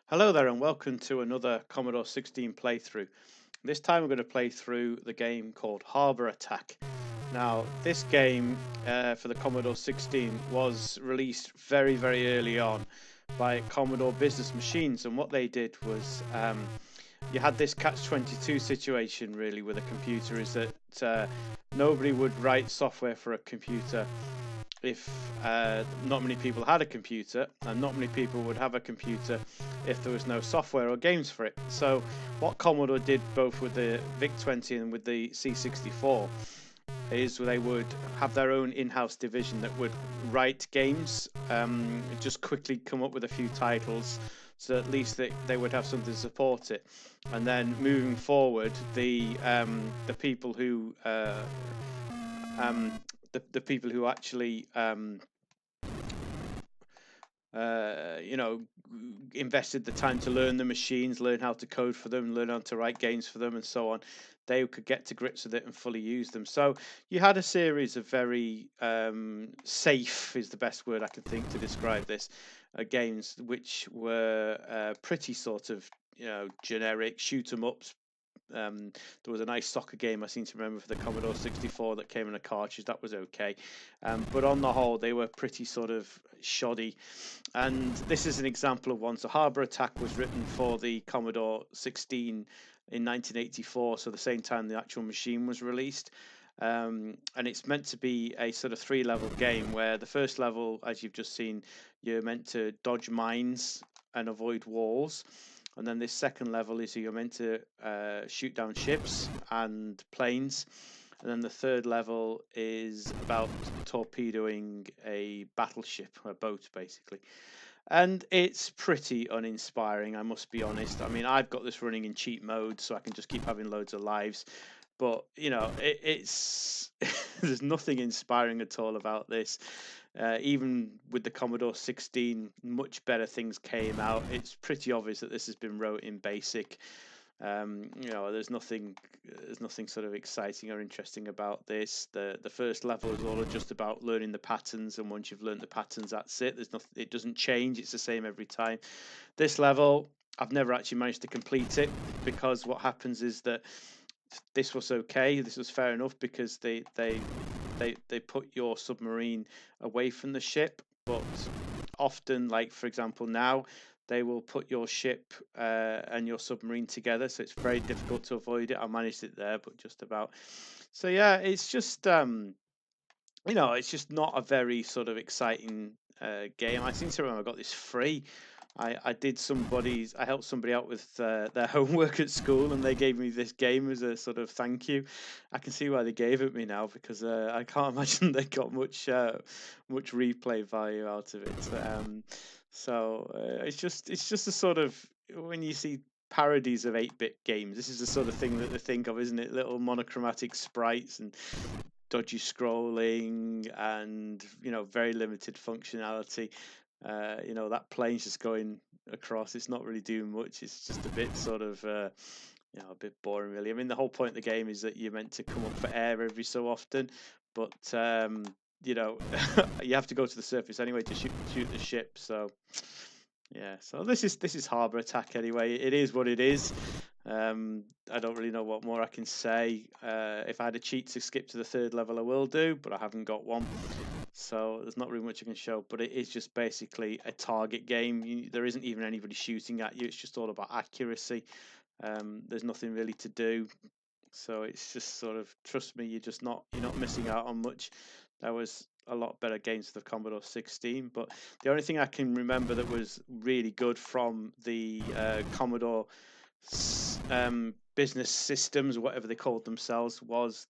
Hello there and welcome to another Commodore 16 playthrough. This time we're going to play through the game called Harbour Attack. Now this game for the Commodore 16 was released very early on by Commodore Business Machines, and what they did was you had this catch-22 situation really with a computer, is that nobody would write software for a computer if not many people had a computer, and not many people would have a computer if there was no software or games for it. So what Commodore did both with the VIC-20 and with the C64 is they would have their own in-house division that would write games, just quickly come up with a few titles, so at least they would have something to support it. And then moving forward, the people who the people who actually you know, invested the time to learn the machines, learn how to code for them, learn how to write games for them, and so on. They could get to grips with it and fully use them. So you had a series of very safe, is the best word I can think to describe this, games which were pretty sort of generic shoot 'em ups. There was a nice soccer game I seem to remember for the Commodore 64 that came in a cartridge. That was okay, but on the whole, they were pretty sort of shoddy. And this is an example of one. So Harbour Attack was written for the Commodore 16 in 1984, so the same time the actual machine was released. And it's meant to be a sort of three-level game where the first level, as you've just seen, you're meant to dodge mines and avoid walls. And then this second level is you're meant to shoot down ships and planes. And then the third level is about torpedoing a battleship, a boat, basically. And it's pretty uninspiring, I must be honest. I mean, I've got this running in cheat mode, so I can just keep having loads of lives. But it's there's nothing inspiring at all about this. Even with the Commodore 16, much better things came out. It's pretty obvious that this has been wrote in BASIC. There's nothing sort of exciting or interesting about this. The first level is all just about learning the patterns, and once you've learned the patterns, that's it. There's nothing, it doesn't change. It's the same every time. This level, I've never actually managed to complete it, because what happens is that this was okay. This was fair enough because they put your submarine away from the ship, but often, like for example now, they will put your ship and your submarine together, so it's very difficult to avoid it. I managed it there, but just about. So yeah, it's just it's just not a very sort of exciting game. I seem to remember I got this free. I helped somebody out with their homework at school, and they gave me this game as a sort of thank you. I can see why they gave it me now, because I can't imagine they got much replay value out of it. It's just a sort of, when you see parodies of 8-bit games, this is the sort of thing that they think of, isn't it? Little monochromatic sprites and dodgy scrolling, and very limited functionality. That plane's just going across. It's not really doing much. It's just a bit sort of a bit boring, really. I mean, the whole point of the game is that you're meant to come up for air every so often, but you know you have to go to the surface anyway to shoot the ship. So yeah, so this is Harbour Attack anyway. It is what it is. I don't really know what more I can say. If I had a cheat to skip to the third level, I will do, but I haven't got one. So there's not really much I can show, but it is just basically a target game. There isn't even anybody shooting at you. It's just all about accuracy. There's nothing really to do. So it's just sort of, trust me, you're not missing out on much. There was a lot better games for the Commodore 16, but the only thing I can remember that was really good from the Commodore business systems, whatever they called themselves, was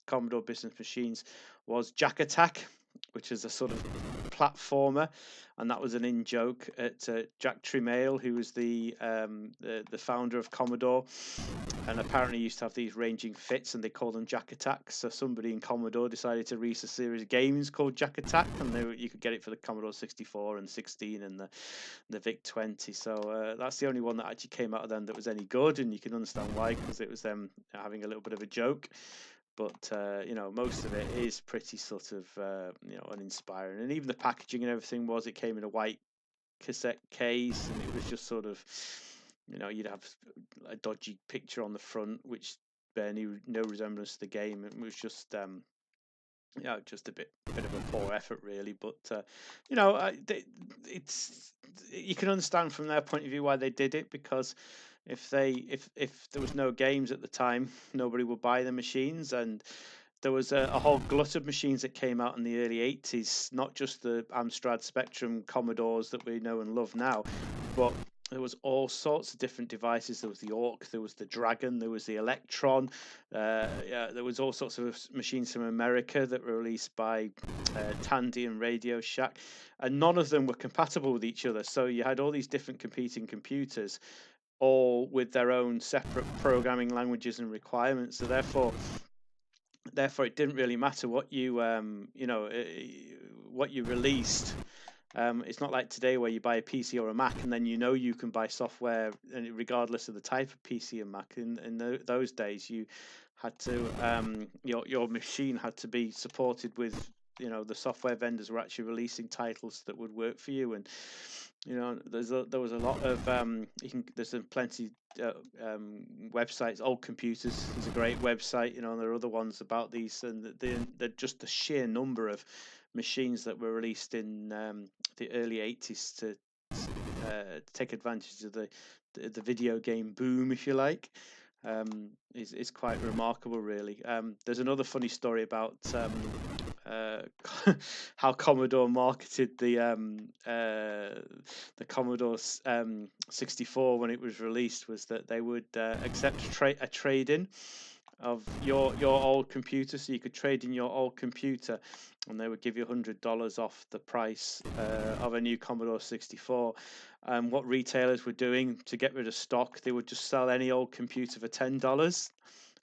Commodore Business Machines, was Jack Attack, which is a sort of platformer, and that was an in joke at Jack Tremail, who was the founder of Commodore, and apparently used to have these ranging fits, and they called them Jack Attacks. So somebody in Commodore decided to release a series of games called Jack Attack, and you could get it for the Commodore 64 and 16 and the VIC-20. So that's the only one that actually came out of them that was any good, and you can understand why, because it was them having a little bit of a joke. But most of it is pretty sort of uninspiring, and even the packaging and everything it came in a white cassette case, and it was just sort of, you'd have a dodgy picture on the front, which bear no resemblance to the game. It was just just a bit of a poor effort, really. But it's you can understand from their point of view why they did it, because if there was no games at the time, nobody would buy the machines, and there was a whole glut of machines that came out in the early 80s, not just the Amstrad Spectrum Commodores that we know and love now, but there was all sorts of different devices. There was the Orc, there was the Dragon, there was the Electron. There was all sorts of machines from America that were released by Tandy and Radio Shack, and none of them were compatible with each other. So you had all these different competing computers, all with their own separate programming languages and requirements. So therefore it didn't really matter what what you released. It's not like today where you buy a PC or a Mac and then you can buy software regardless of the type of PC and Mac. In those days, you had to your machine had to be supported with the software vendors were actually releasing titles that would work for you. And there was a lot of there's plenty websites. Old Computers is a great website, and there are other ones about these, and the just the sheer number of machines that were released in the early 80s to take advantage of the video game boom, if you like, is quite remarkable, really. There's another funny story about how Commodore marketed the Commodore 64 when it was released, was that they would accept a trade-in of your old computer, so you could trade in your old computer, and they would give you $100 off the price of a new Commodore 64. And what retailers were doing to get rid of stock, they would just sell any old computer for $10,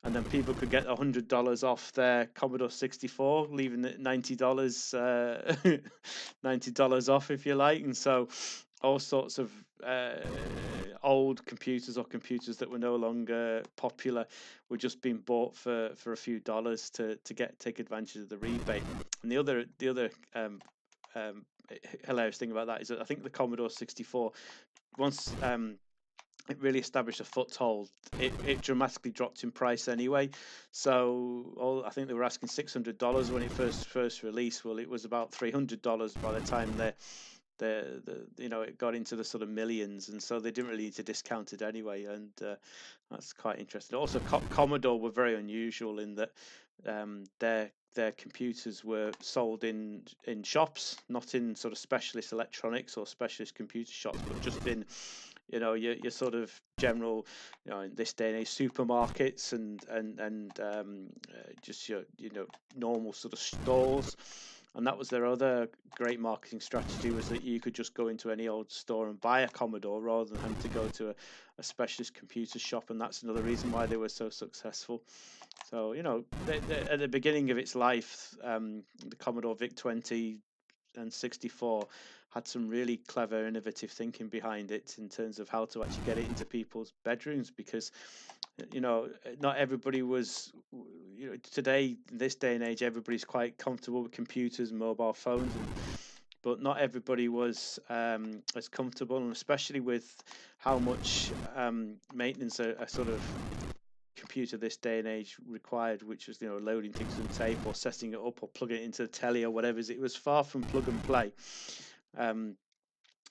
and then people could get $100 off their Commodore 64, leaving it $90 $90 off, if you like. And so all sorts of old computers or computers that were no longer popular were just being bought for a few dollars to take advantage of the rebate. And the other hilarious thing about that is that I think the Commodore 64, once it really established a foothold, it dramatically dropped in price anyway. So I think they were asking $600 when it first released. Well, it was about $300 by the time it got into the sort of millions, and so they didn't really need to discount it anyway. And that's quite interesting. Also, Commodore were very unusual in that their computers were sold in shops, not in sort of specialist electronics or specialist computer shops, but just in your sort of general, in this day and age, supermarkets and just your normal sort of stores. And that was their other great marketing strategy, was that you could just go into any old store and buy a Commodore rather than having to go to a specialist computer shop. And that's another reason why they were so successful. So at the beginning of its life, the Commodore VIC-20 and 64 had some really clever, innovative thinking behind it in terms of how to actually get it into people's bedrooms, because not everybody was, today, this day and age, everybody's quite comfortable with computers and mobile phones, but not everybody was as comfortable, and especially with how much maintenance a sort of computer this day and age required, which was loading things on tape or setting it up or plugging it into the telly or whatever. It was far from plug and play, and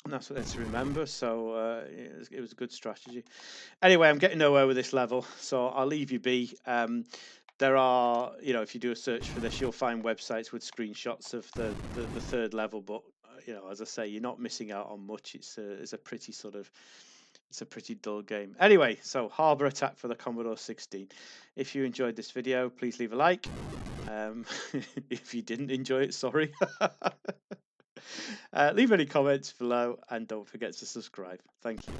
that's what to remember. So it was a good strategy. Anyway, I'm getting nowhere with this level, so I'll leave you be. There are, if you do a search for this, you'll find websites with screenshots of the third level, but as I say, you're not missing out on much. It's a pretty dull game. Anyway, so Harbour Attack for the Commodore 16. If you enjoyed this video, please leave a like. If you didn't enjoy it, sorry. Leave any comments below, and don't forget to subscribe. Thank you.